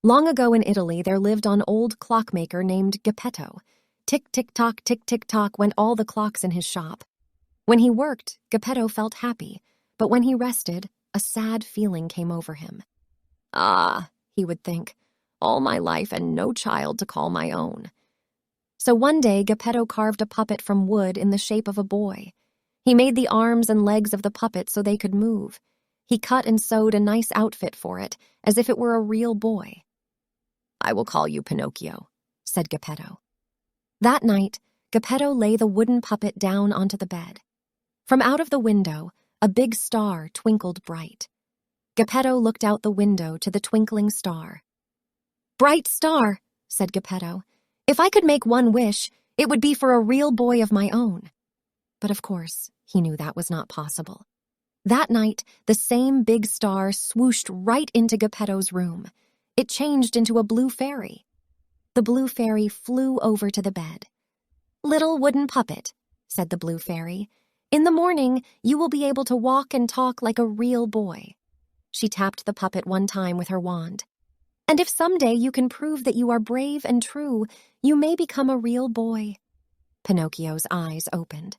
Long ago in Italy, there lived an old clockmaker named Geppetto. Tick-tick-tock, tick-tick-tock went all the clocks in his shop. When he worked, Geppetto felt happy, but when he rested, a sad feeling came over him. Ah, he would think, all my life and no child to call my own. So one day, Geppetto carved a puppet from wood in the shape of a boy. He made the arms and legs of the puppet so they could move. He cut and sewed a nice outfit for it, as if it were a real boy. "I will call you Pinocchio," said Geppetto. That night, Geppetto lay the wooden puppet down onto the bed. From out of the window, a big star twinkled bright. Geppetto looked out the window to the twinkling star. "Bright star," said Geppetto, "if I could make one wish, it would be for a real boy of my own." But of course, he knew that was not possible. That night, the same big star swooshed right into Geppetto's room. It changed into a blue fairy. The blue fairy flew over to the bed. "Little wooden puppet," said the blue fairy, "in the morning you will be able to walk and talk like a real boy." She tapped the puppet one time with her wand. "And if someday you can prove that you are brave and true, you may become a real boy." Pinocchio's eyes opened.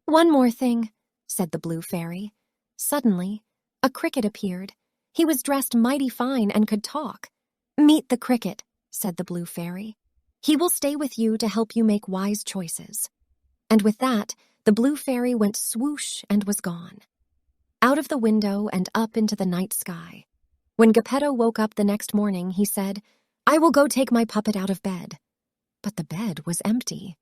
"One more thing," said the blue fairy. Suddenly, a cricket appeared. He was dressed mighty fine and could talk. "Meet the cricket," said the blue fairy. "He will stay with you to help you make wise choices." And with that, the blue fairy went swoosh and was gone. Out of the window and up into the night sky. When Geppetto woke up the next morning, he said, "I will go take my puppet out of bed." But the bed was empty.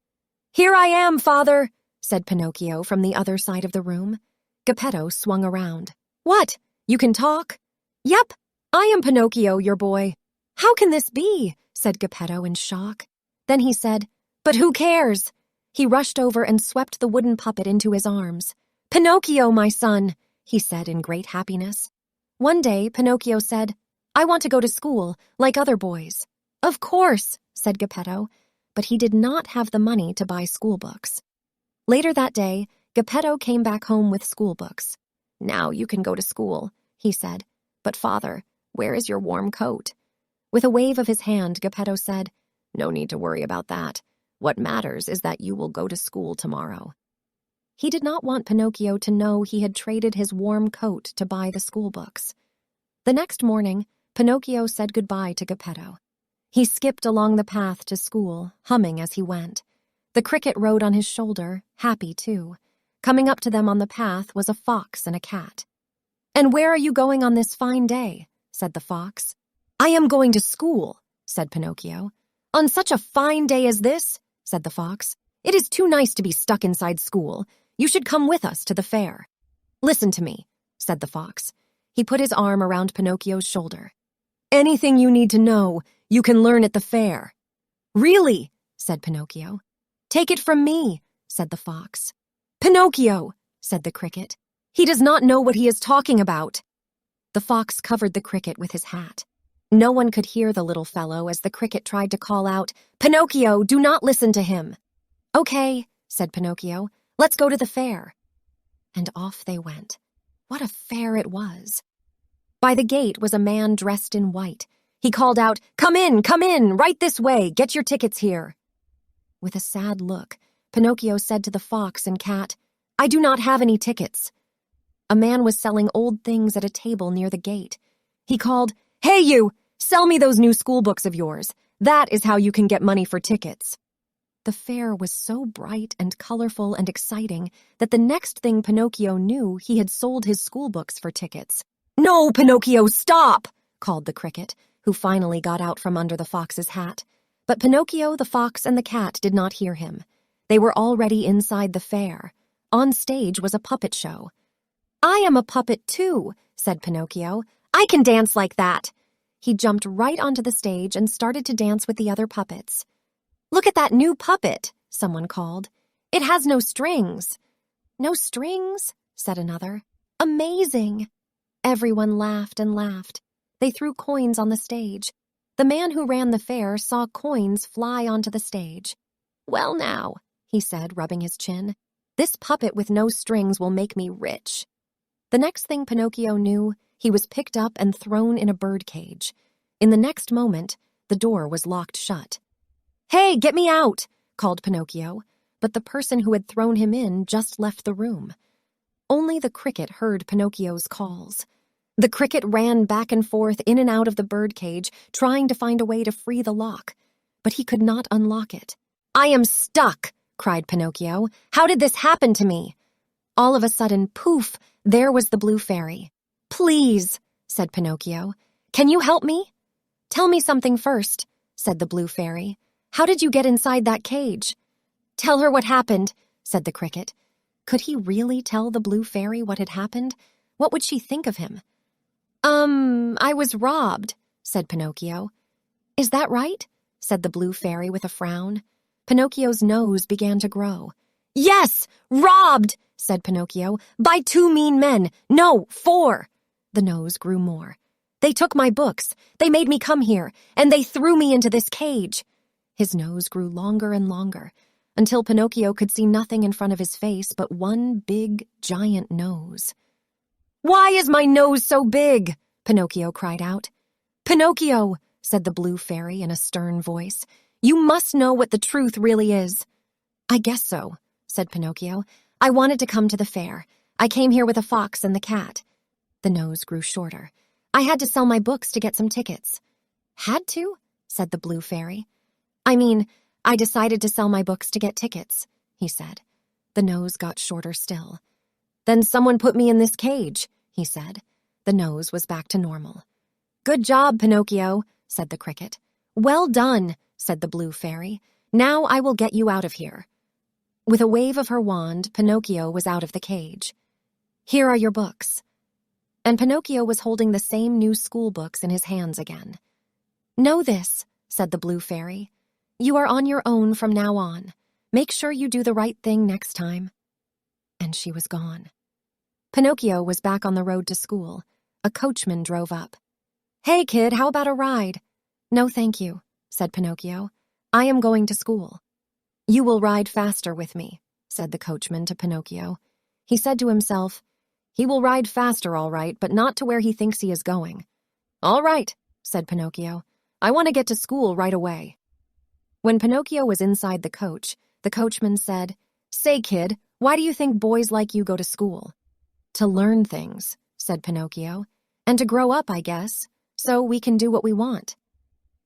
"Here I am, father," said Pinocchio from the other side of the room. Geppetto swung around. "What? You can talk?" "Yep, I am Pinocchio, your boy." "How can this be?" said Geppetto in shock. Then he said, "But who cares?" He rushed over and swept the wooden puppet into his arms. "Pinocchio, my son," he said in great happiness. One day, Pinocchio said, "I want to go to school, like other boys." "Of course," said Geppetto, but he did not have the money to buy school books. Later that day, Geppetto came back home with school books. "Now you can go to school," he said. "But father, where is your warm coat?" With a wave of his hand, Geppetto said, "No need to worry about that. What matters is that you will go to school tomorrow." He did not want Pinocchio to know he had traded his warm coat to buy the school books. The next morning, Pinocchio said goodbye to Geppetto. He skipped along the path to school, humming as he went. The cricket rode on his shoulder, happy too. Coming up to them on the path was a fox and a cat. "And where are you going on this fine day?" said the fox. "I am going to school," said Pinocchio. "On such a fine day as this?" said the fox. "It is too nice to be stuck inside school. You should come with us to the fair." "Listen to me," said the fox. He put his arm around Pinocchio's shoulder. "Anything you need to know, you can learn at the fair." "Really?" said Pinocchio. "Take it from me," said the fox. "Pinocchio," said the cricket. "He does not know what he is talking about." The fox covered the cricket with his hat. No one could hear the little fellow as the cricket tried to call out, "Pinocchio, do not listen to him." "Okay," said Pinocchio, "let's go to the fair." And off they went. What a fair it was! By the gate was a man dressed in white. He called out, come in, right this way, get your tickets here." With a sad look, Pinocchio said to the fox and cat, "I do not have any tickets." A man was selling old things at a table near the gate. He called, "Hey you, sell me those new school books of yours. That is how you can get money for tickets." The fair was so bright and colorful and exciting that the next thing Pinocchio knew, he had sold his school books for tickets. "No, Pinocchio, stop!" called the cricket, who finally got out from under the fox's hat. But Pinocchio, the fox, and the cat did not hear him. They were already inside the fair. On stage was a puppet show. "I am a puppet too," said Pinocchio. "I can dance like that." He jumped right onto the stage and started to dance with the other puppets. "Look at that new puppet," someone called. "It has no strings." "No strings?" said another. "Amazing!" Everyone laughed and laughed. They threw coins on the stage. The man who ran the fair saw coins fly onto the stage. "Well now," he said, rubbing his chin, "this puppet with no strings will make me rich." The next thing Pinocchio knew, he was picked up and thrown in a birdcage. In the next moment, the door was locked shut. "Hey, get me out!" called Pinocchio, but the person who had thrown him in just left the room. Only the cricket heard Pinocchio's calls. The cricket ran back and forth in and out of the birdcage, trying to find a way to free the lock, but he could not unlock it. "I am stuck!" cried Pinocchio. "How did this happen to me?" All of a sudden, poof, there was the blue fairy. "Please," said Pinocchio, "can you help me?" "Tell me something first," said the blue fairy. "How did you get inside that cage?" "Tell her what happened," said the cricket. Could he really tell the blue fairy what had happened? What would she think of him? I was robbed," said Pinocchio. "Is that right?" said the blue fairy with a frown. Pinocchio's nose began to grow. "Yes, robbed," said Pinocchio, "by 2 mean men. No, 4. The nose grew more. "They took my books. They made me come here, and they threw me into this cage." His nose grew longer and longer, until Pinocchio could see nothing in front of his face but one big, giant nose. "Why is my nose so big?" Pinocchio cried out. "Pinocchio," said the blue fairy in a stern voice, "you must know what the truth really is." "I guess so," said Pinocchio. "I wanted to come to the fair. I came here with a fox and the cat." The nose grew shorter. "I had to sell my books to get some tickets." "Had to?" said the blue fairy. "I mean, I decided to sell my books to get tickets," he said. The nose got shorter still. "Then someone put me in this cage," he said. The nose was back to normal. "Good job, Pinocchio," said the cricket. "Well done," said the blue fairy. "Now I will get you out of here." With a wave of her wand, Pinocchio was out of the cage. "Here are your books." And Pinocchio was holding the same new school books in his hands again. "Know this," said the blue fairy. "You are on your own from now on. Make sure you do the right thing next time." And she was gone. Pinocchio was back on the road to school. A coachman drove up. "Hey, kid, how about a ride?" "No, thank you," said Pinocchio. "I am going to school." "You will ride faster with me," said the coachman to Pinocchio. He said to himself, "He will ride faster, all right, but not to where he thinks he is going." "All right," said Pinocchio. "I want to get to school right away." When Pinocchio was inside the coachman said, "Say, kid, why do you think boys like you go to school?" "To learn things," said Pinocchio. "And to grow up, I guess, so we can do what we want."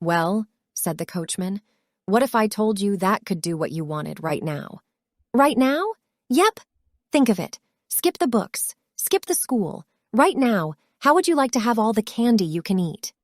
"Well," said the coachman, "what if I told you that could do what you wanted right now?" "Right now? Yep. Think of it. Skip the books. Skip the school. Right now, how would you like to have all the candy you can eat?"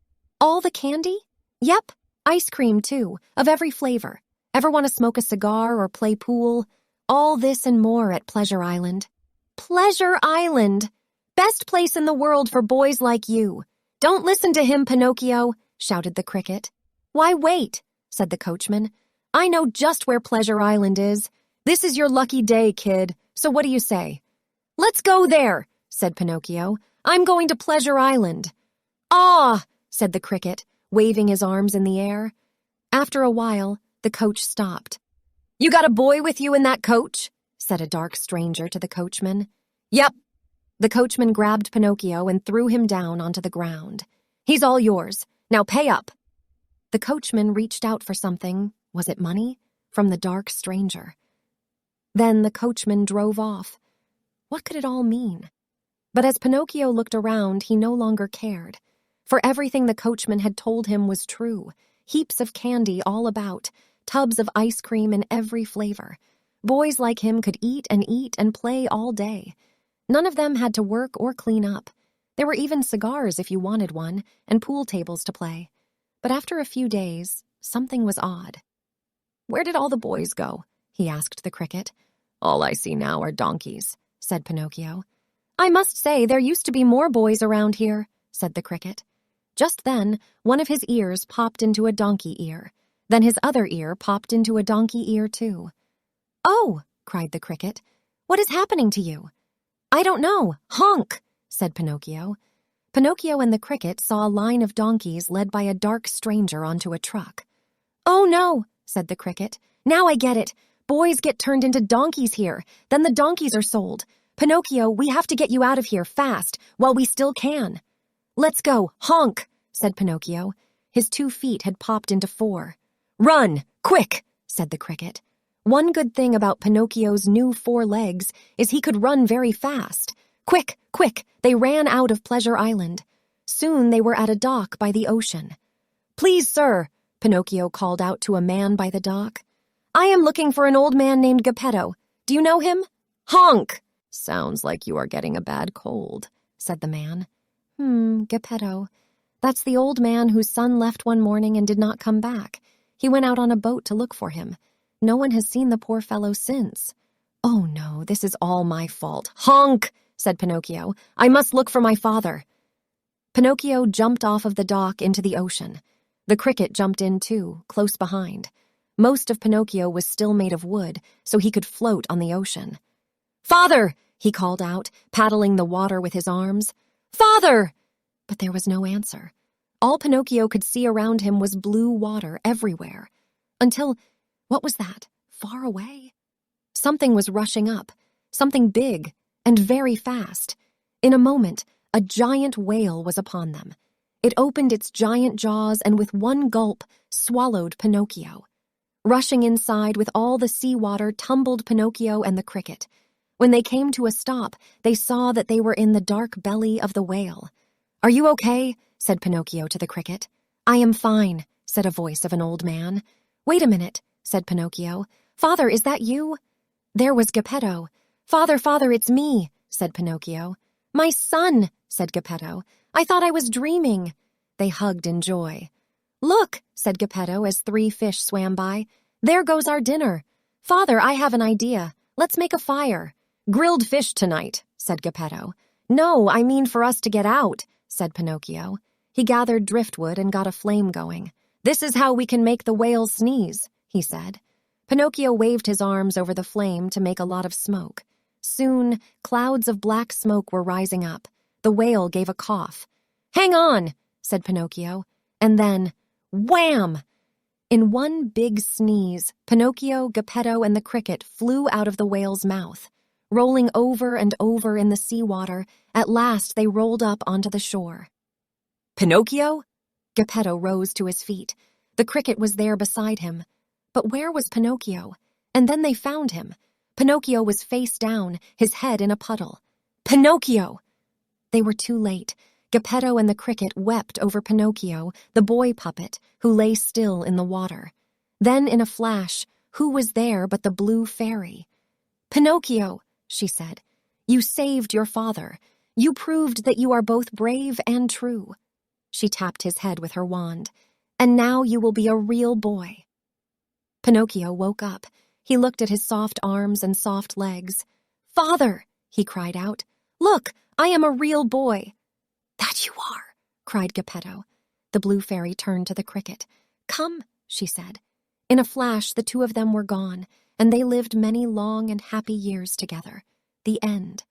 "All the candy?" "Yep. Ice cream, too, of every flavor. Ever want to smoke a cigar or play pool? All this and more at Pleasure Island." "Pleasure Island! Best place in the world for boys like you. Don't listen to him, Pinocchio," shouted the cricket. "Why, wait," said the coachman. "I know just where Pleasure Island is. This is your lucky day, kid, so what do you say?" "Let's go there," said Pinocchio. "I'm going to Pleasure Island." "Ah!" said the cricket, waving his arms in the air. After a while, the coach stopped. "You got a boy with you in that coach?" said a dark stranger to the coachman. "Yep." The coachman grabbed Pinocchio and threw him down onto the ground. "He's all yours. Now pay up." The coachman reached out for something, was it money, from the dark stranger. Then the coachman drove off. What could it all mean? But as Pinocchio looked around, he no longer cared. For everything the coachman had told him was true. Heaps of candy all about, tubs of ice cream in every flavor. Boys like him could eat and play all day. None of them had to work or clean up. There were even cigars if you wanted one, and pool tables to play. But after a few days, something was odd. "Where did all the boys go?" he asked the cricket. "All I see now are donkeys," said Pinocchio. "I must say there used to be more boys around here," said the cricket. Just then, one of his ears popped into a donkey ear. Then his other ear popped into a donkey ear too. "Oh!" cried the cricket. "What is happening to you?" "I don't know. Honk!" said Pinocchio. Pinocchio and the cricket saw a line of donkeys led by a dark stranger onto a truck. "Oh no," said the cricket. "Now I get it. Boys get turned into donkeys here. Then the donkeys are sold. Pinocchio, we have to get you out of here fast, while we still can." "Let's go. Honk!" said Pinocchio. His 2 feet had popped into 4. "Run! Quick!" said the cricket. One good thing about Pinocchio's new 4 legs is he could run very fast. Quick, quick, they ran out of Pleasure Island. Soon they were at a dock by the ocean. "Please, sir," Pinocchio called out to a man by the dock. "I am looking for an old man named Geppetto. Do you know him?" "Honk!" "Sounds like you are getting a bad cold," said the man. Geppetto. That's the old man whose son left one morning and did not come back. He went out on a boat to look for him. No one has seen the poor fellow since. Oh no, this is all my fault." "Honk!" said Pinocchio. "I must look for my father." Pinocchio jumped off of the dock into the ocean. The cricket jumped in too, close behind. Most of Pinocchio was still made of wood, so he could float on the ocean. "Father!" he called out, paddling the water with his arms. "Father!" But there was no answer. All Pinocchio could see around him was blue water everywhere. Until, what was that, far away? Something was rushing up, something big and very fast. In a moment, a giant whale was upon them. It opened its giant jaws and with one gulp swallowed Pinocchio. Rushing inside with all the seawater tumbled Pinocchio and the cricket. When they came to a stop, they saw that they were in the dark belly of the whale. "Are you okay?" said Pinocchio to the cricket. "I am fine," said a voice of an old man. "Wait a minute," said Pinocchio. "Father, is that you?" There was Geppetto. "Father, father, it's me," said Pinocchio. "My son," said Geppetto. "I thought I was dreaming." They hugged in joy. "Look," said Geppetto as 3 fish swam by. "There goes our dinner. Father, I have an idea. Let's make a fire." "Grilled fish tonight," said Geppetto. "No, I mean for us to get out," said Pinocchio. He gathered driftwood and got a flame going. "This is how we can make the whale sneeze," he said. Pinocchio waved his arms over the flame to make a lot of smoke. Soon, clouds of black smoke were rising up. The whale gave a cough. "Hang on," said Pinocchio. And then, wham! In one big sneeze, Pinocchio, Geppetto, and the cricket flew out of the whale's mouth. Rolling over and over in the seawater, at last they rolled up onto the shore. "Pinocchio?" Geppetto rose to his feet. The cricket was there beside him. But where was Pinocchio? And then they found him. Pinocchio was face down, his head in a puddle. "Pinocchio!" They were too late. Geppetto and the cricket wept over Pinocchio, the boy puppet, who lay still in the water. Then, in a flash, who was there but the blue fairy? "Pinocchio," she said, "you saved your father. You proved that you are both brave and true." She tapped his head with her wand. "And now you will be a real boy." Pinocchio woke up. He looked at his soft arms and soft legs. "Father!" he cried out. "Look, I am a real boy." "That you are," cried Geppetto. The blue fairy turned to the cricket. "Come," she said. In a flash, the 2 of them were gone, and they lived many long and happy years together. The end.